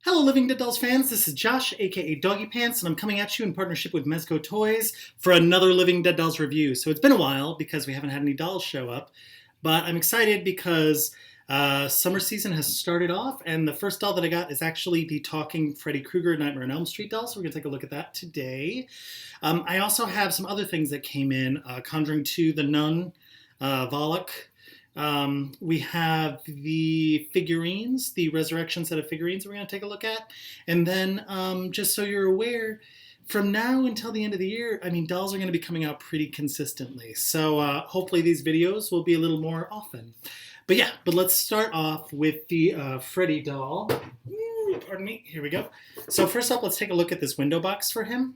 Hello, Living Dead Dolls fans. This is Josh, aka Doggiepants, and I'm coming at you in partnership with Mezco Toys for another Living Dead Dolls review. So it's been a while because we haven't had any dolls show up, but I'm excited because summer season has started off, and the first doll that I got is actually the talking Freddy Krueger Nightmare on Elm Street doll, so we're going to take a look at that today. I also have some other things that came in, Conjuring 2, The Nun, Volok. We have the figurines, the resurrection set of figurines we're going to take a look at. And then, just so you're aware, from now until the end of the year, dolls are going to be coming out pretty consistently. So hopefully these videos will be a little more often. But let's start off with the Freddy doll. Ooh, pardon me, here we go. So first up, let's take a look at this window box for him.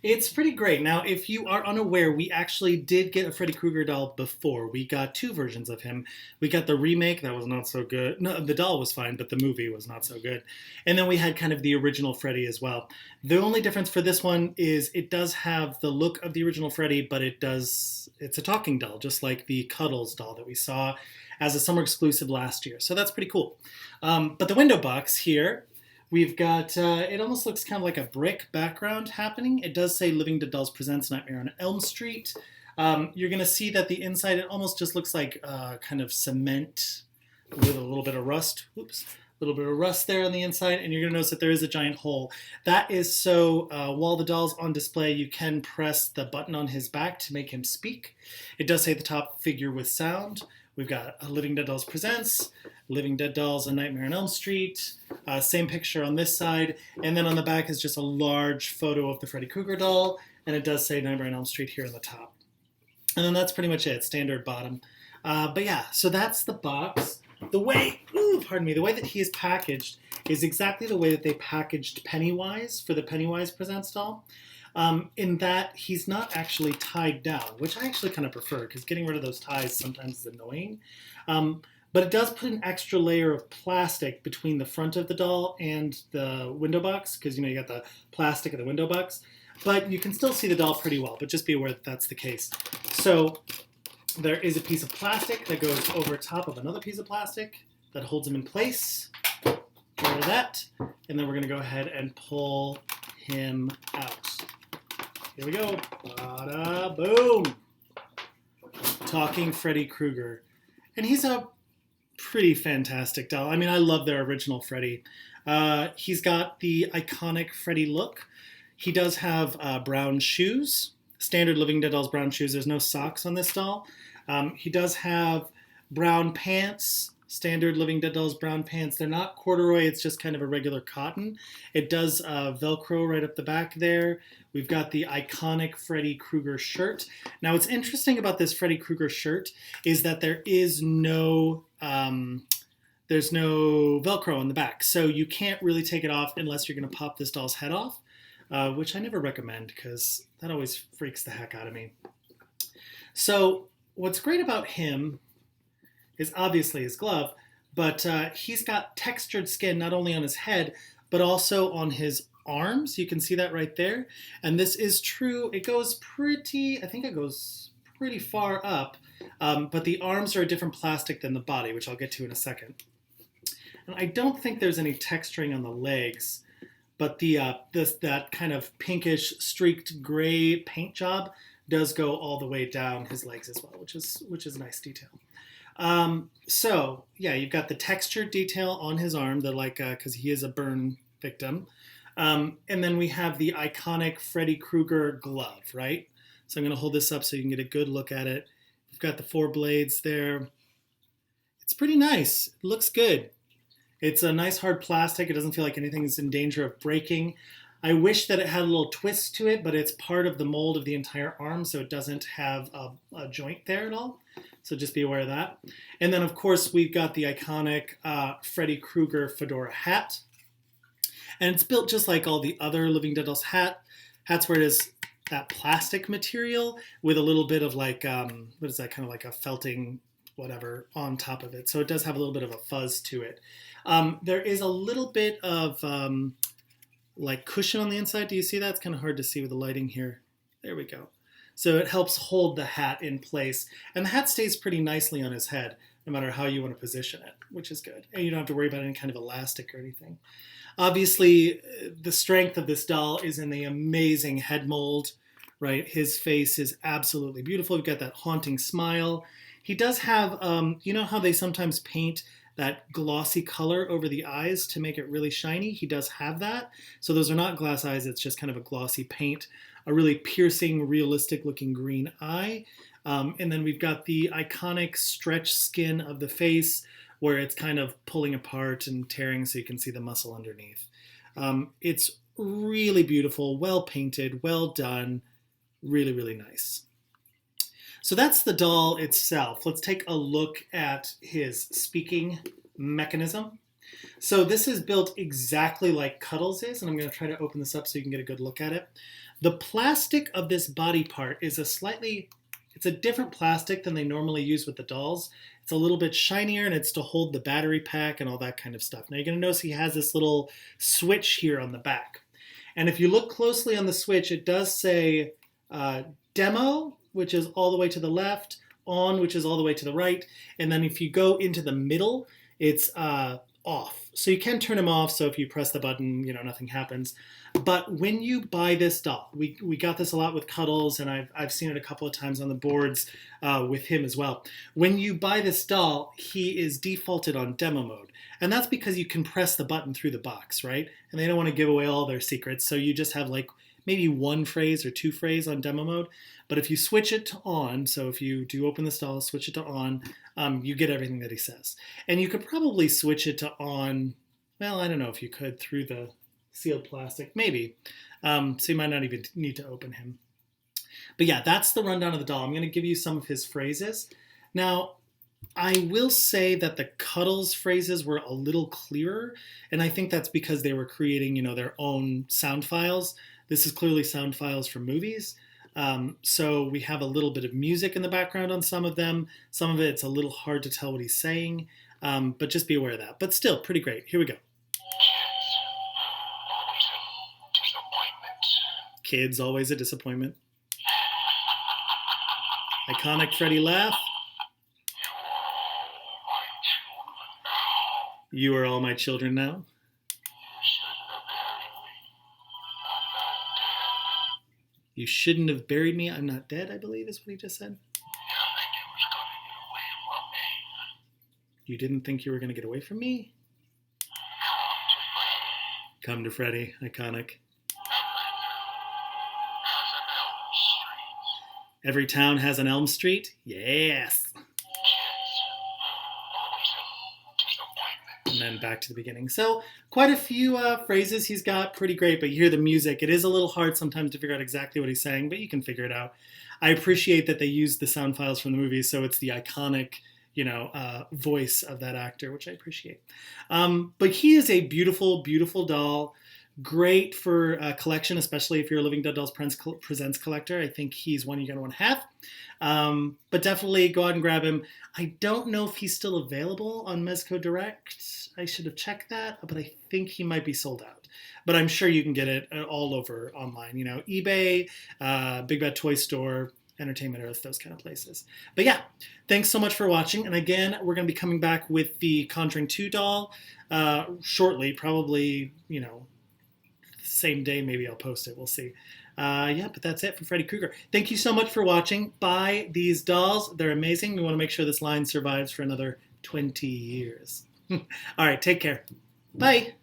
It's pretty great. Now, if you are unaware, we actually did get a Freddy Krueger doll before. We got two versions of him. We got the remake, that was not so good. No, the doll was fine, but the movie was not so good. And then we had kind of the original Freddy as well. The only difference for this one is it does have the look of the original Freddy, but it's a talking doll, just like the Cuddles doll that we saw as a summer exclusive last year. So that's pretty cool. But the window box here, we've got, it almost looks kind of like a brick background happening. It does say Living Dead Dolls Presents Nightmare on Elm Street. You're going to see that the inside, it almost just looks like kind of cement with a little bit of rust. Oops. A little bit of rust there on the inside, and you're going to notice that there is a giant hole. That is so while the doll's on display, you can press the button on his back to make him speak. It does say at the top, Figure with Sound. We've got Living Dead Dolls Presents, Living Dead Dolls, A Nightmare on Elm Street. Same picture on this side. And then on the back is just a large photo of the Freddy Krueger doll. And it does say Nightmare on Elm Street here on the top. And then that's pretty much it, standard bottom. So that's the box. The way that he is packaged is exactly the way that they packaged Pennywise for the Pennywise Presents doll. In that he's not actually tied down, which I actually kind of prefer because getting rid of those ties sometimes is annoying. But it does put an extra layer of plastic between the front of the doll and the window box because, you got the plastic of the window box. But you can still see the doll pretty well, but just be aware that that's the case. So there is a piece of plastic that goes over top of another piece of plastic that holds him in place. Get rid of that. And then we're going to go ahead and pull him out. Here we go. Bada boom. Talking Freddy Krueger. And he's a pretty fantastic doll. I love their original Freddy. He's got the iconic Freddy look. He does have brown shoes. Standard Living Dead Dolls brown shoes. There's no socks on this doll. He does have brown pants. Standard Living Dead Dolls brown pants. They're not corduroy, it's just kind of a regular cotton. It does Velcro right up the back there. We've got the iconic Freddy Krueger shirt. Now what's interesting about this Freddy Krueger shirt is that there's no Velcro on the back. So you can't really take it off unless you're going to pop this doll's head off, which I never recommend because that always freaks the heck out of me. So what's great about him is obviously his glove, but he's got textured skin not only on his head, but also on his arms. You can see that right there. And this is true. It goes pretty far up, but the arms are a different plastic than the body, which I'll get to in a second. And I don't think there's any texturing on the legs, but that kind of pinkish streaked gray paint job does go all the way down his legs as well, which is a nice detail. You've got the textured detail on his arm, because he is a burn victim. And then we have the iconic Freddy Krueger glove, right? So I'm going to hold this up so you can get a good look at it. We've got the 4 blades there. It's pretty nice. It looks good. It's a nice hard plastic. It doesn't feel like anything is in danger of breaking. I wish that it had a little twist to it, but it's part of the mold of the entire arm, so it doesn't have a joint there at all. So just be aware of that. And then, of course, we've got the iconic Freddy Krueger fedora hat. And it's built just like all the other Living Dead Dolls hats where it is that plastic material with a little bit of kind of like a felting whatever on top of it. So it does have a little bit of a fuzz to it. There is a little bit of cushion on the inside. Do you see that? It's kind of hard to see with the lighting here. There we go. So it helps hold the hat in place. And the hat stays pretty nicely on his head. no matter how you want to position it, which is good. And you don't have to worry about any kind of elastic or anything. Obviously, the strength of this doll is in the amazing head mold, right? His face is absolutely beautiful. We've got that haunting smile. He does have, you know how they sometimes paint that glossy color over the eyes to make it really shiny? He does have that. So those are not glass eyes, it's just kind of a glossy paint. A really piercing, realistic looking green eye. And then we've got the iconic stretch skin of the face where it's kind of pulling apart and tearing so you can see the muscle underneath. It's really beautiful, well painted, well done, really, really nice. So that's the doll itself. Let's take a look at his speaking mechanism. So this is built exactly like Cuddles is, and I'm going to try to open this up so you can get a good look at it. The plastic of this body part is it's a different plastic than they normally use with the dolls. It's a little bit shinier, and it's to hold the battery pack and all that kind of stuff. Now you're going to notice he has this little switch here on the back. And if you look closely on the switch, it does say demo, which is all the way to the left, on, which is all the way to the right. And then if you go into the middle, it's off. So you can turn them off, so if you press the button, nothing happens. But when you buy this doll, we got this a lot with Cuddles, and I've seen it a couple of times on the boards with him as well. When you buy this doll, he is defaulted on demo mode. And that's because you can press the button through the box, right? And they don't want to give away all their secrets, so you just have like maybe one phrase or two phrases on demo mode. But if you switch it to on, so if you do open this doll, switch it to on, you get everything that he says. And you could probably switch it to on, well, I don't know if you could through the sealed plastic, maybe. So you might not even need to open him. But yeah, that's the rundown of the doll. I'm going to give you some of his phrases. Now, I will say that the Cuddles phrases were a little clearer, and I think that's because they were creating, their own sound files. This is clearly sound files from movies. So we have a little bit of music in the background on some of them. Some of it's a little hard to tell what he's saying, but just be aware of that. But still, pretty great. Here we go. Kids, always a disappointment. Iconic Freddy laugh. You are all my children now. You shouldn't have buried me. I'm not dead, I believe is what he just said. You didn't think you were going to get away from me? Come to Freddy. Iconic. Every town has an Elm Street? Yes. And then back to the beginning. So quite a few phrases he's got, pretty great, but you hear the music. It is a little hard sometimes to figure out exactly what he's saying, but you can figure it out. I appreciate that they used the sound files from the movie, so it's the iconic, voice of that actor, which I appreciate. But he is a beautiful, beautiful doll. Great for a collection, especially if you're a Living Dead Dolls Presents collector. I think he's one you're going to want to have. But definitely go out and grab him. I don't know if he's still available on Mezco Direct. I should have checked that, but I think he might be sold out. But I'm sure you can get it all over online. eBay, Big Bad Toy Store, Entertainment Earth, those kind of places. But yeah, thanks so much for watching. And again, we're going to be coming back with the Conjuring 2 doll shortly, probably, same day, maybe I'll post it. We'll see. Yeah, but that's it for Freddy Krueger. Thank you so much for watching. Buy these dolls. They're amazing. We want to make sure this line survives for another 20 years. All right, take care. Bye.